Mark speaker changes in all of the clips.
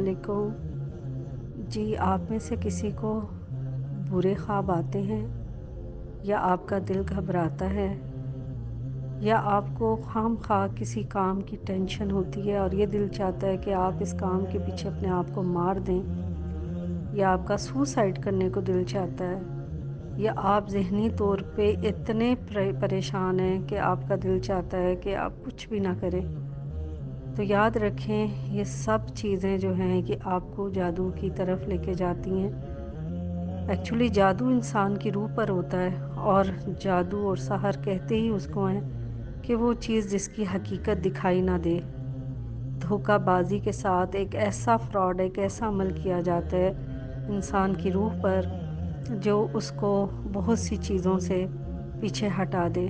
Speaker 1: अलैकुम। जी, आप में से किसी को बुरे ख्वाब आते हैं या आपका दिल घबराता है या आपको खामख़वाह किसी काम की टेंशन होती है और ये दिल चाहता है कि आप इस काम के पीछे अपने आप को मार दें, या आपका सुसाइड करने को दिल चाहता है, या आप ज़हनी तौर पे इतने परेशान हैं कि आपका दिल चाहता है कि आप कुछ भी ना करें, तो याद रखें ये सब चीज़ें जो हैं कि आपको जादू की तरफ लेके जाती हैं। एक्चुअली जादू इंसान की रूह पर होता है, और जादू और सहर कहते ही उसको हैं कि वो चीज़ जिसकी हकीकत दिखाई ना दे। धोखाबाजी के साथ एक ऐसा फ्रॉड, एक ऐसा अमल किया जाता है इंसान की रूह पर जो उसको बहुत सी चीज़ों से पीछे हटा दे।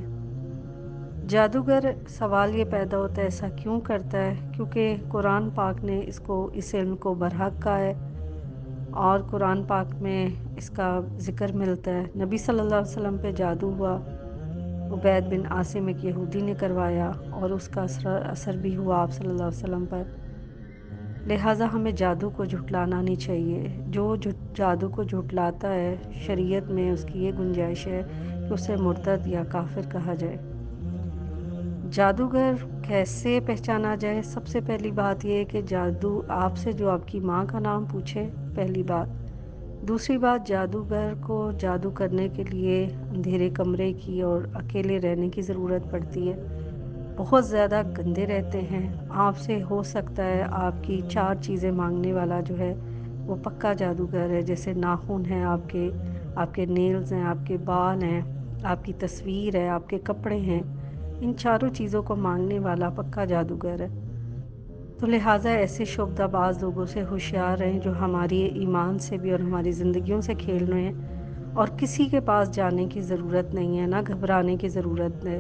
Speaker 1: जादूगर, सवाल ये पैदा होता है ऐसा क्यों करता है? क्योंकि कुरान पाक ने इस इल्म को बरहक कहा है, और कुरान पाक में इसका ज़िक्र मिलता है। नबी सल्लल्लाहु अलैहि वसल्लम पे जादू हुआ, उबैद बिन आसिम एक यहूदी ने करवाया, और उसका असर भी हुआ आप सल्लल्लाहु अलैहि वसल्लम पर। लिहाजा हमें जादू को झुठलाना नहीं चाहिए। जो जादू को झुठलाता है, शरीयत में उसकी ये गुंजाइश है कि उसे मुर्तद या काफिर कहा जाए। जादूगर कैसे पहचाना जाए? सबसे पहली बात यह है कि जादू आपसे जो आपकी माँ का नाम पूछे, पहली बात। दूसरी बात, जादूगर को जादू करने के लिए अंधेरे कमरे की और अकेले रहने की ज़रूरत पड़ती है। बहुत ज़्यादा गंदे रहते हैं। आपसे हो सकता है आपकी 4 चीज़ें मांगने वाला जो है वो पक्का जादूगर है। जैसे नाखून हैं आपके, आपके नेल्स हैं, आपके बाल हैं, आपकी तस्वीर है, आपके कपड़े हैं। इन चारों चीज़ों को मांगने वाला पक्का जादूगर है। तो लिहाजा ऐसे शोबदाबाज लोगों से होशियार रहें जो हमारी ईमान से भी और हमारी ज़िंदगियों से खेल रहे हैं। और किसी के पास जाने की ज़रूरत नहीं है, ना घबराने की ज़रूरत है,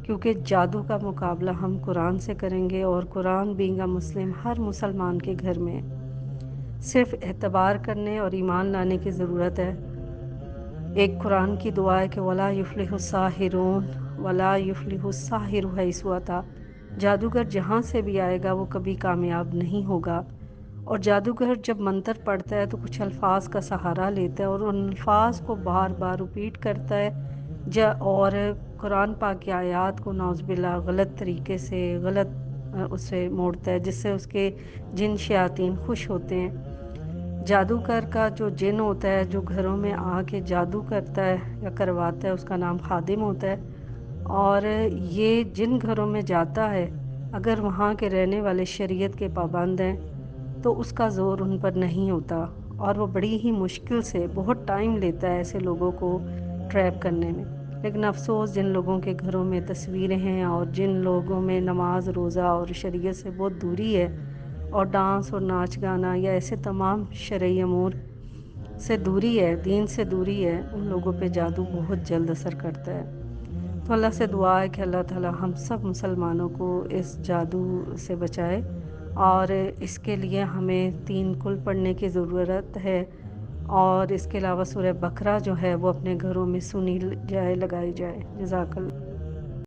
Speaker 1: क्योंकि जादू का मुकाबला हम कुरान से करेंगे, और कुरान बीइंग अ मुस्लिम हर मुसलमान के घर में है। सिर्फ़ एतबार करने और ईमान लाने की ज़रूरत है। एक कुरान की दुआ है कि वला युफ्लिहु साहिरून वला युफ्लिहु साहिरु हैसु अता। जादूगर जहाँ से भी आएगा वो कभी कामयाब नहीं होगा। और जादूगर जब मंत्र पढ़ता है तो कुछ अल्फाज का सहारा लेता है और उन अल्फाज को बार बार रिपीट करता है, और कुरान पाक की आयत को नाउज़ुबिल्लाह गलत तरीके से गलत उससे मोड़ता है, जिससे उसके जिन शयातीन खुश होते हैं। जादूगर का जो जिन होता है जो घरों में आके जादू करता है या करवाता है, उसका नाम खादिम होता है। और ये जिन घरों में जाता है, अगर वहाँ के रहने वाले शरीयत के पाबंद हैं तो उसका ज़ोर उन पर नहीं होता, और वो बड़ी ही मुश्किल से, बहुत टाइम लेता है ऐसे लोगों को ट्रैप करने में। लेकिन अफ़सोस, जिन लोगों के घरों में तस्वीरें हैं और जिन लोगों में नमाज रोज़ा और शरीयत से बहुत दूरी है, और डांस और नाच गाना या ऐसे तमाम शरई अमूर से दूरी है, दीन से दूरी है, उन लोगों पे जादू बहुत जल्द असर करता है। तो अल्लाह से दुआ है कि अल्लाह ताला हम सब मुसलमानों को इस जादू से बचाए, और इसके लिए हमें 3 कुल पढ़ने की ज़रूरत है। और इसके अलावा सूरह बकरा जो है वो अपने घरों में सुनी जाए, लगाई जाए। जज़ाकल्लाह।